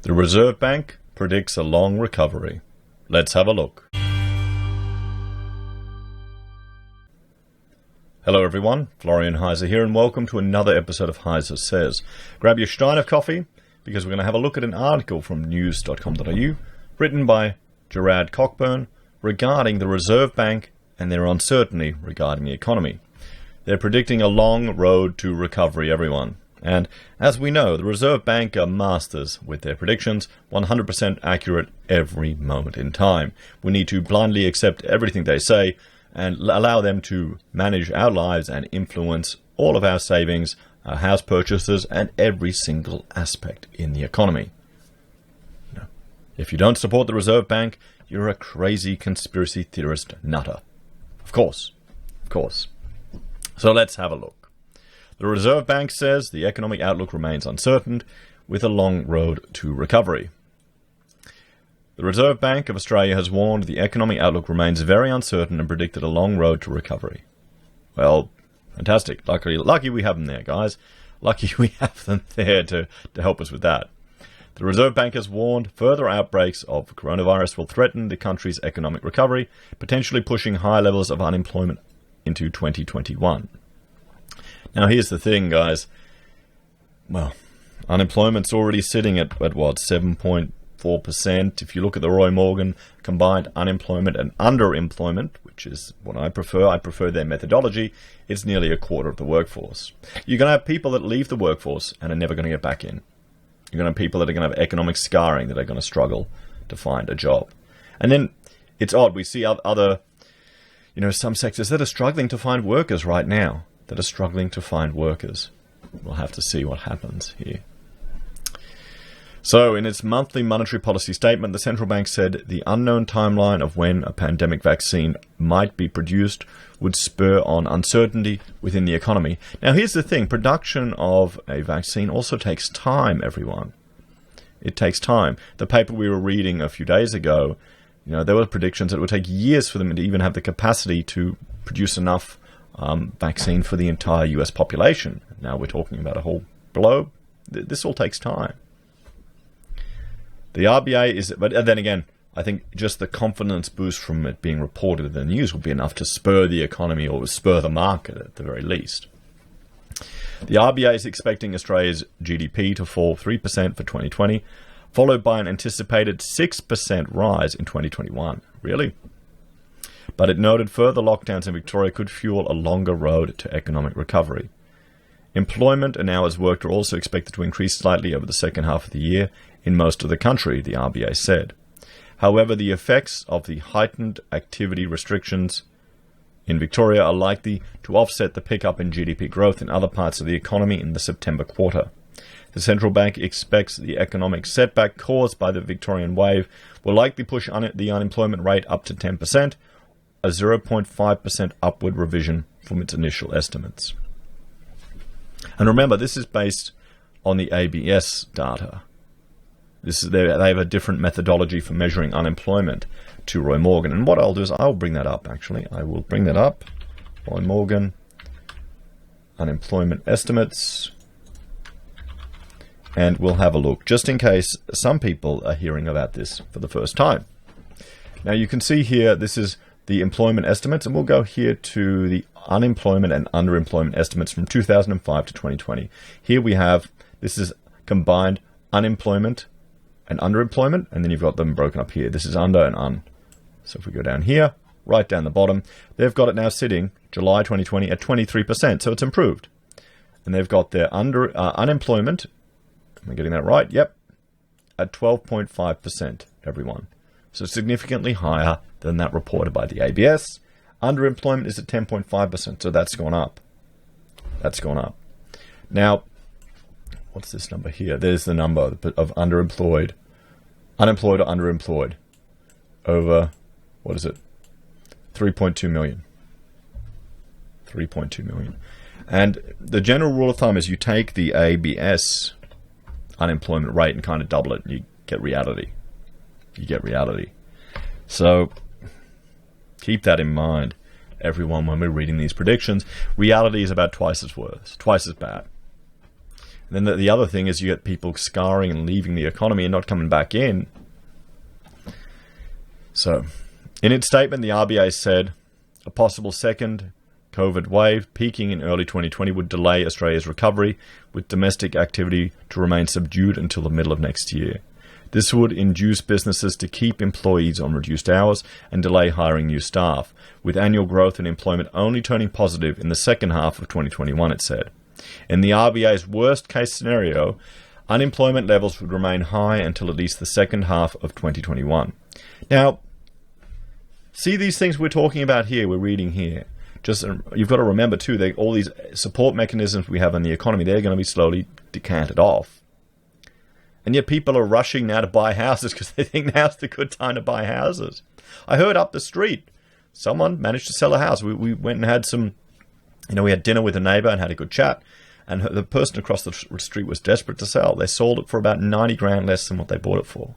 The Reserve Bank predicts a long recovery. Let's have a look. Hello everyone, Florian.Heise here, and welcome to another episode of HeiseSays. Grab your stein of coffee, because we're going to have a look at an article from news.com.au written by Gerard Cockburn regarding the Reserve Bank and their uncertainty regarding the economy. They're predicting a long road to recovery, everyone. And as we know, the Reserve Bank are masters with their predictions, 100% accurate every moment in time. We need to blindly accept everything they say and allow them to manage our lives and influence all of our savings, our house purchases, and every single aspect in the economy. If you don't support the Reserve Bank, you're a crazy conspiracy theorist nutter. Of course. So let's have a look. The Reserve Bank says the economic outlook remains uncertain, with a long road to recovery. The Reserve Bank of Australia has warned the economic outlook remains very uncertain and predicted a long road to recovery. Well, fantastic. Lucky we have them there, guys. Lucky we have them there to help us with that. The Reserve Bank has warned further outbreaks of coronavirus will threaten the country's economic recovery, potentially pushing high levels of unemployment into 2021. Now, here's the thing, guys. Well, unemployment's already sitting at what, 7.4%. If you look at the Roy Morgan combined unemployment and underemployment, which is what I prefer their methodology, it's nearly a quarter of the workforce. You're going to have people that leave the workforce and are never going to get back in. You're going to have people that are going to have economic scarring, that are going to struggle to find a job. And then it's odd, we see other, some sectors that are struggling to find workers right now, We'll have to see what happens here. So, in its monthly monetary policy statement, the central bank said the unknown timeline of when a pandemic vaccine might be produced would spur on uncertainty within the economy. Now, here's the thing. Production of a vaccine also takes time, everyone. It takes time. The paper we were reading a few days ago, there were predictions that it would take years for them to even have the capacity to produce enough vaccine for the entire US population. Now we're talking about a whole globe. This all takes time. The RBA but then again, I think just the confidence boost from it being reported in the news will be enough to spur the economy or spur the market at the very least. The RBA is expecting Australia's GDP to fall 3% for 2020, followed by an anticipated 6% rise in 2021. Really? But it noted further lockdowns in Victoria could fuel a longer road to economic recovery. Employment and hours worked are also expected to increase slightly over the second half of the year in most of the country, the RBA said. However, the effects of the heightened activity restrictions in Victoria are likely to offset the pickup in GDP growth in other parts of the economy in the September quarter. The central bank expects the economic setback caused by the Victorian wave will likely push the unemployment rate up to 10%, a 0.5% upward revision from its initial estimates. And remember, this is based on the ABS data. They have a different methodology for measuring unemployment to Roy Morgan. And what I'll do is I'll bring that up, actually. I will bring that up. Roy Morgan, unemployment estimates. And we'll have a look, just in case some people are hearing about this for the first time. Now you can see here, this is the employment estimates, and we'll go here to the unemployment and underemployment estimates from 2005 to 2020. Here we have, this is combined unemployment and underemployment, and then you've got them broken up here. This is under and un. So if we go down here, right down the bottom, they've got it now sitting July 2020 at 23%, so it's improved. And they've got their unemployment, am I getting that right? Yep, at 12.5%, everyone. So significantly higher than that reported by the ABS. Underemployment is at 10.5%, so that's gone up. Now, what's this number here? There's the number of unemployed or underemployed over, what is it? 3.2 million. 3.2 million. And the general rule of thumb is you take the ABS unemployment rate and kind of double it, and you get reality. So keep that in mind, everyone, when we're reading these predictions. Reality is about twice as worse, twice as bad. And then the other thing is you get people scarring and leaving the economy and not coming back in. So, in its statement, the RBA said a possible second COVID wave peaking in early 2020 would delay Australia's recovery, with domestic activity to remain subdued until the middle of next year. This would induce businesses to keep employees on reduced hours and delay hiring new staff, with annual growth in employment only turning positive in the second half of 2021, it said. In the RBA's worst-case scenario, unemployment levels would remain high until at least the second half of 2021. Now, see these things we're talking about here, we're reading here. Just you've got to remember, too, all these support mechanisms we have in the economy, they're going to be slowly decanted off. And yet people are rushing now to buy houses because they think now's the good time to buy houses. I heard up the street, someone managed to sell a house. We went and had some, we had dinner with a neighbour and had a good chat. And the person across the street was desperate to sell. They sold it for about 90 grand less than what they bought it for.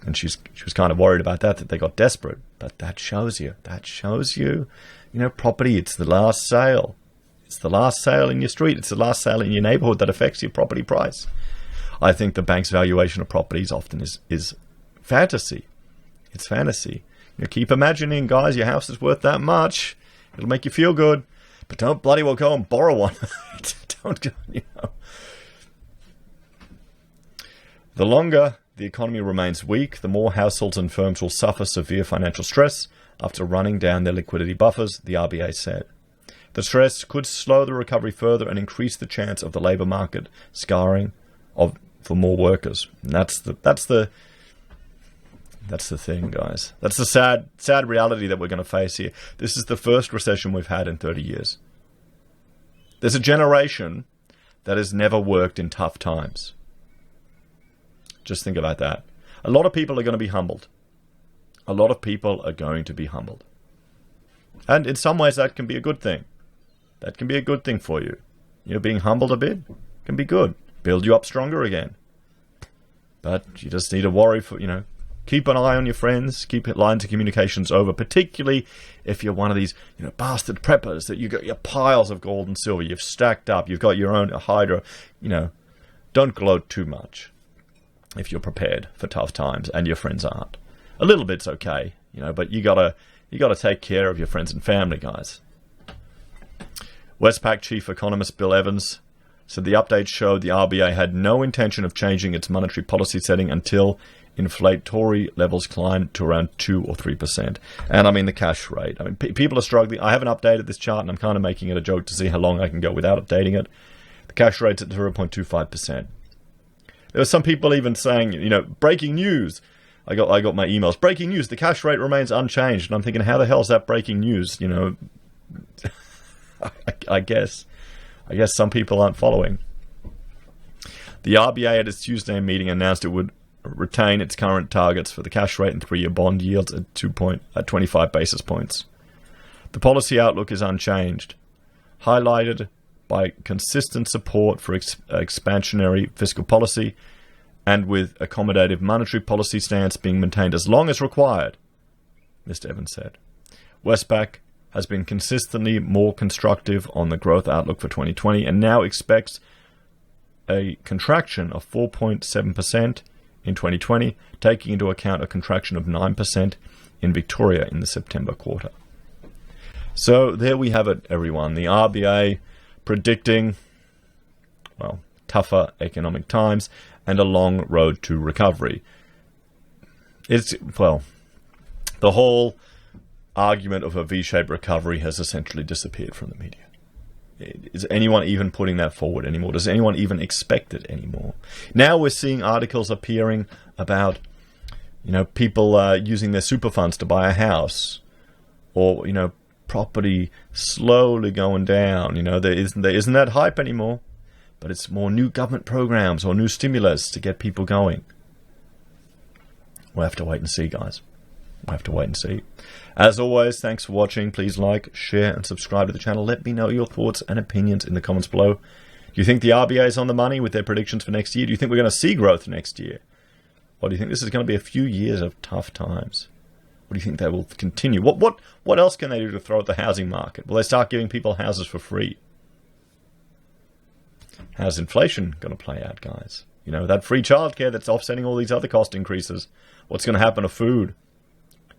And she was kind of worried about that they got desperate. But that shows you, property, it's the last sale. It's the last sale in your street. It's the last sale in your neighborhood that affects your property price. I think the bank's valuation of properties often is fantasy. It's fantasy. Keep imagining, guys, your house is worth that much. It'll make you feel good. But don't bloody well go and borrow one. Don't go, The longer the economy remains weak, the more households and firms will suffer severe financial stress after running down their liquidity buffers, the RBA said. The stress could slow the recovery further and increase the chance of the labour market scarring for more workers. And that's the thing, guys. That's the sad reality that we're going to face here. This is the first recession we've had in 30 years. There's a generation that has never worked in tough times. Just think about that. A lot of people are going to be humbled. A lot of people are going to be humbled. And in some ways that can be a good thing. That can be a good thing for you. Being humbled a bit can be good. Build you up stronger again. But you just need to worry for, keep an eye on your friends, keep lines of communications over, particularly if you're one of these, bastard preppers that you got your piles of gold and silver, you've stacked up, you've got your own hydro, don't gloat too much if you're prepared for tough times and your friends aren't. A little bit's okay, but you gotta take care of your friends and family, guys. Westpac chief economist Bill Evans said the update showed the RBA had no intention of changing its monetary policy setting until inflationary levels climbed to around 2 or 3%. And the cash rate. People are struggling. I haven't updated this chart, and I'm kind of making it a joke to see how long I can go without updating it. The cash rate's at 0.25%. There were some people even saying, breaking news. I got my emails. Breaking news, the cash rate remains unchanged. And I'm thinking, how the hell is that breaking news? I guess some people aren't following. The RBA at its Tuesday meeting announced it would retain its current targets for the cash rate and 3-year bond yields at 25 basis points. The policy outlook is unchanged, highlighted by consistent support for expansionary fiscal policy and with accommodative monetary policy stance being maintained as long as required, Mr. Evans said. Westpac has been consistently more constructive on the growth outlook for 2020 and now expects a contraction of 4.7% in 2020, taking into account a contraction of 9% in Victoria in the September quarter. So there we have it, everyone. The RBA predicting, tougher economic times and a long road to recovery. The whole argument of a V-shaped recovery has essentially disappeared from the media. Is anyone even putting that forward anymore? Does anyone even expect it anymore? Now we're seeing articles appearing about, people using their super funds to buy a house, or property slowly going down. There isn't that hype anymore, but it's more new government programs or new stimulus to get people going. We'll have to wait and see, guys. We'll have to wait and see. As always, thanks for watching. Please like, share, and subscribe to the channel. Let me know your thoughts and opinions in the comments below. Do you think the RBA is on the money with their predictions for next year? Do you think we're going to see growth next year? Or do you think this is going to be a few years of tough times? Or do you think they will continue? What else can they do to throw at the housing market? Will they start giving people houses for free? How's inflation going to play out, guys? You know, that free childcare that's offsetting all these other cost increases. What's going to happen to food?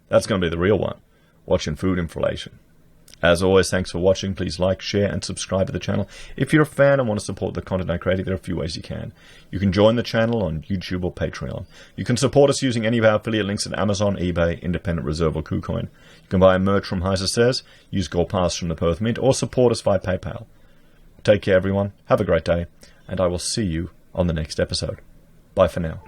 That's going to be the real one. Watching food inflation. As always, thanks for watching. Please like, share, and subscribe to the channel. If you're a fan and want to support the content I create, there are a few ways you can. You can join the channel on YouTube or Patreon. You can support us using any of our affiliate links at Amazon, eBay, Independent Reserve, or Kucoin. You can buy merch from HeiseSays, use Gold Pass from the Perth Mint, or support us via PayPal. Take care, everyone. Have a great day, and I will see you on the next episode. Bye for now.